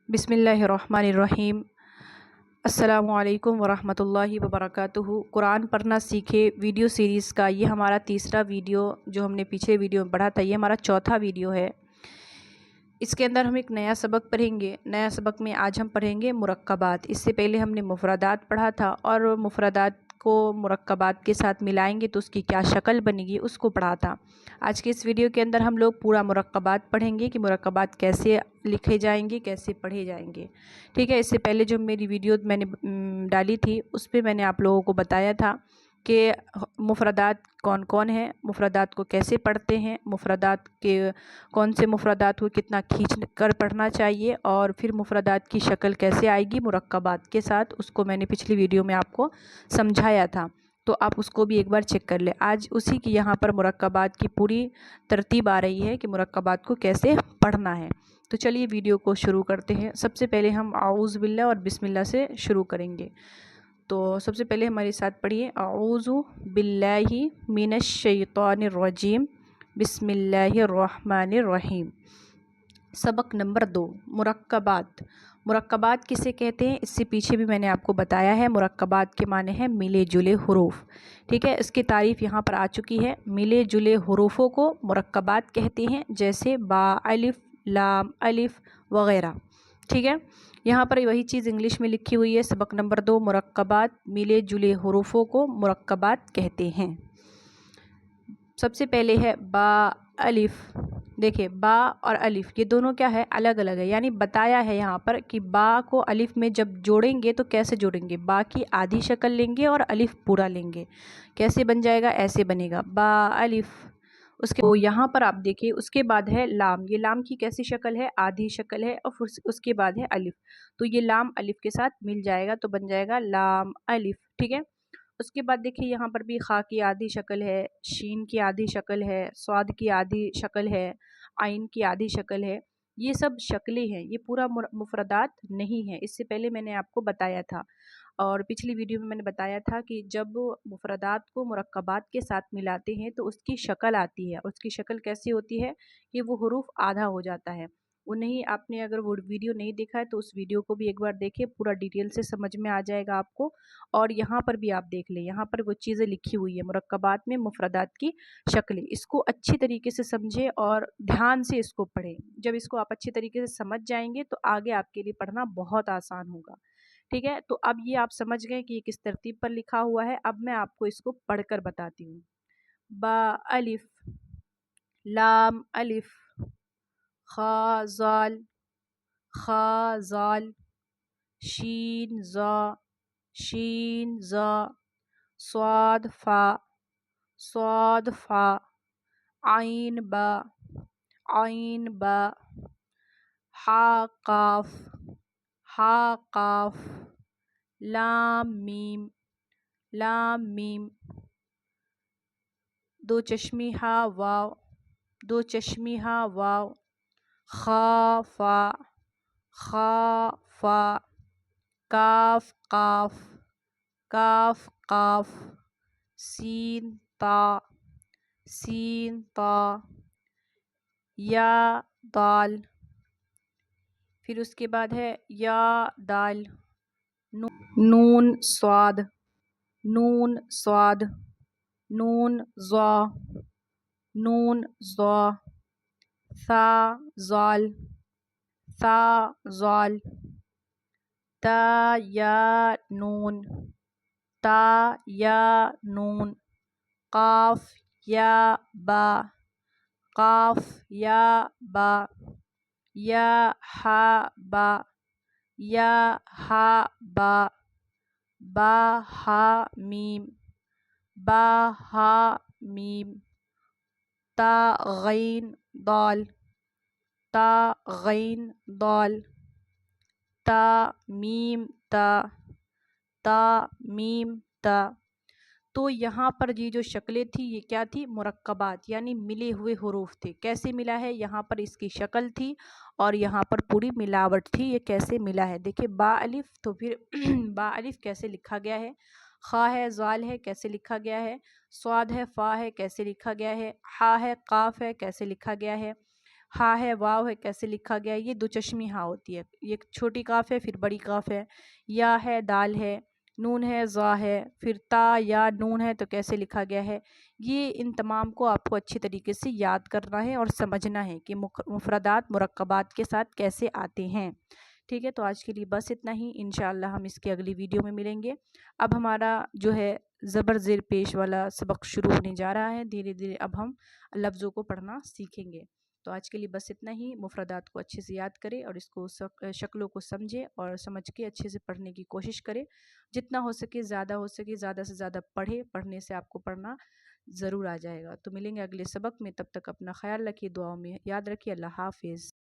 बिस्मिल्लाहिर्रहमानिर्रहीम। अस्सलामुअलैकुम वरहमतुल्लाहि वबरकातुहू। कुरान पढ़ना सीखे वीडियो सीरीज़ का ये हमारा तीसरा वीडियो जो हमने पिछले वीडियो में पढ़ा था, ये हमारा चौथा वीडियो है। इसके अंदर हम एक नया सबक पढ़ेंगे। नया सबक में आज हम पढ़ेंगे मुरक्कबात। इससे पहले हमने मुफरदात पढ़ा था और मुफरदात को मुरक्कबात के साथ मिलाएंगे तो उसकी क्या शक्ल बनेगी उसको पढ़ा था। आज के इस वीडियो के अंदर हम लोग पूरा मुरक्कबात पढ़ेंगे कि मुरक्कबात कैसे लिखे जाएंगे, कैसे पढ़े जाएंगे। ठीक है। इससे पहले जो मेरी वीडियो मैंने डाली थी उस पर मैंने आप लोगों को बताया था कि मुफरदात कौन कौन है, मुफरदात को कैसे पढ़ते हैं, मुफरदात के कौन से मुफरदात को कितना खींच कर पढ़ना चाहिए और फिर मुफरदात की शक्ल कैसे आएगी मुरक्कबात के साथ, उसको मैंने पिछली वीडियो में आपको समझाया था। तो आप उसको भी एक बार चेक कर लें। आज उसी की यहाँ पर मुरक्कबात की पूरी तरतीब आ रही है कि मुरक्कबात को कैसे पढ़ना है। तो चलिए वीडियो को शुरू करते हैं। सबसे पहले हम आऊज़ बिल्लाह और बिस्मिल्लाह से शुरू करेंगे। तो सबसे पहले हमारे साथ पढ़िए, आऊज़ु बिल्लाहि मिनश शैतानिर रजीम, बिस्मिल्लाहिर्रहमानिर्रहीम। सबक नंबर 2, मुरक्कबात। मुरक्कबात किसे कहते हैं इससे पीछे भी मैंने आपको बताया है। मुरक्कबात के माने हैं मिले जुले हुरूफ। ठीक है। इसकी तारीफ़ यहाँ पर आ चुकी है। मिले जुले हुरूफों को मुरक्कबात कहते हैं, जैसे बा, अलिफ, लाम, अलिफ वग़ैरह। ठीक है। यहाँ पर वही चीज़ इंग्लिश में लिखी हुई है। सबक नंबर 2, मुरक्कबात। मिले जुले हुरूफों को मुरक्कबात कहते हैं। सबसे पहले है बा, अलिफ। देखिए बा और अलिफ ये दोनों क्या है, अलग अलग है। यानी बताया है यहाँ पर कि बा को अलिफ में जब जोड़ेंगे तो कैसे जोड़ेंगे, बा की आधी शक्ल लेंगे और अलिफ पूरा लेंगे। कैसे बन जाएगा, ऐसे बनेगा बा अलिफ। उसके तो यहाँ पर आप देखिए, उसके बाद है लाम। ये लाम की कैसी शक्ल है, आधी शक्ल है, और फिर उसके बाद है अलिफ। तो ये लाम अलिफ के साथ मिल जाएगा तो बन जाएगा लाम अलिफ। ठीक है। उसके बाद देखिए यहाँ पर भी खा की आधी शक्ल है, शीन की आधी शक्ल है, स्वाद की आधी शक्ल है, आइन की आधी शक्ल है। ये सब शक्लें हैं, ये पूरा मुफरदात नहीं है। इससे पहले मैंने आपको बताया था और पिछली वीडियो में मैंने बताया था कि जब मुफरदात को मुरक्कबात के साथ मिलाते हैं तो उसकी शक्ल आती है। उसकी शक्ल कैसी होती है कि वो हुरूफ आधा हो जाता है। वो नहीं, आपने अगर वो वीडियो नहीं देखा है तो उस वीडियो को भी एक बार देखिए, पूरा डिटेल से समझ में आ जाएगा आपको। और यहाँ पर भी आप देख लें, यहाँ पर वो चीज़ें लिखी हुई है मुरक्कबात में मुफरदात की शक्लें। इसको अच्छी तरीके से समझें और ध्यान से इसको पढ़ें। जब इसको आप अच्छी तरीके से समझ जाएंगे तो आगे आपके लिए पढ़ना बहुत आसान होगा। ठीक है। तो अब ये आप समझ गए कि ये किस तरतीब पर लिखा हुआ है। अब मैं आपको इसको पढ़कर बताती हूँ। बा अलिफ, लाम अलिफ, खा जाल, खा जाल, शीन जा, शीन जा, स्वाद फा, स्वाद फा, आइन बा, आइन बा, हा काफ, हा काफ, लाम मीम, लाम मीम, दो चश्मी हा वाव, दो चश्मी हा वाव, खा फा, खा फा, काफ काफ, काफ काफ, सीन ता, सीन ता, या दाल। फिर उसके बाद है या दाल, नून स्वाद, नून स्वाद, नून ज़ा, नून ज़ा, सा ज़ाल, सा ज़ाल, ता या नून, ता या नून, काफ या बा, काफ या बा, या हा बा, या हा बा, बा हा मीम, बा हा मीम, ता गैन दाल, ता गैन दाल, ता मीम ता, ता मीम ता। तो यहाँ पर ये जो शक्लें थी ये क्या थी, मुरक्कबात यानी मिले हुए हुरूफ थे। कैसे मिला है, यहाँ पर इसकी शक्ल थी और यहाँ पर पूरी मिलावट थी। ये कैसे मिला है, देखिए बा अलिफ, तो फिर बा अलिफ कैसे लिखा गया है, खा है, जाल है, कैसे लिखा गया है, स्वाद है, फा है, कैसे लिखा गया है, हा है, काफ है, कैसे लिखा गया है, ہا ہے، واو ہے، کیسے لکھا گیا ہے؟ یہ دو چشمی ہا ہوتی ہے، یہ چھوٹی کاف ہے پھر بڑی کاف ہے، یا ہے، دال ہے، نون ہے، زا ہے، پھر تا یا نون ہے تو کیسے لکھا گیا ہے؟ یہ ان تمام کو آپ کو اچھی طریقے سے یاد کرنا ہے اور سمجھنا ہے کہ مفردات مرکبات کے ساتھ کیسے آتے ہیں۔ ٹھیک ہے، تو آج کے لیے بس اتنا ہی، انشاءاللہ ہم اس کی اگلی ویڈیو میں ملیں گے۔ اب ہمارا جو ہے زبر زیر پیش والا سبق شروع ہونے جا رہا ہے، دھیرے دھیرے اب ہم لفظوں کو پڑھنا سیکھیں گے۔ تو آج کے لیے بس اتنا ہی، مفردات کو اچھے سے یاد کرے اور اس کو شکلوں کو سمجھے اور سمجھ کے اچھے سے پڑھنے کی کوشش کرے، جتنا ہو سکے زیادہ سے زیادہ پڑھے، پڑھنے سے آپ کو پڑھنا ضرور آ جائے گا۔ تو ملیں گے اگلے سبق میں، تب تک اپنا خیال رکھیے، دعاؤں میں یاد رکھیے۔ اللہ حافظ۔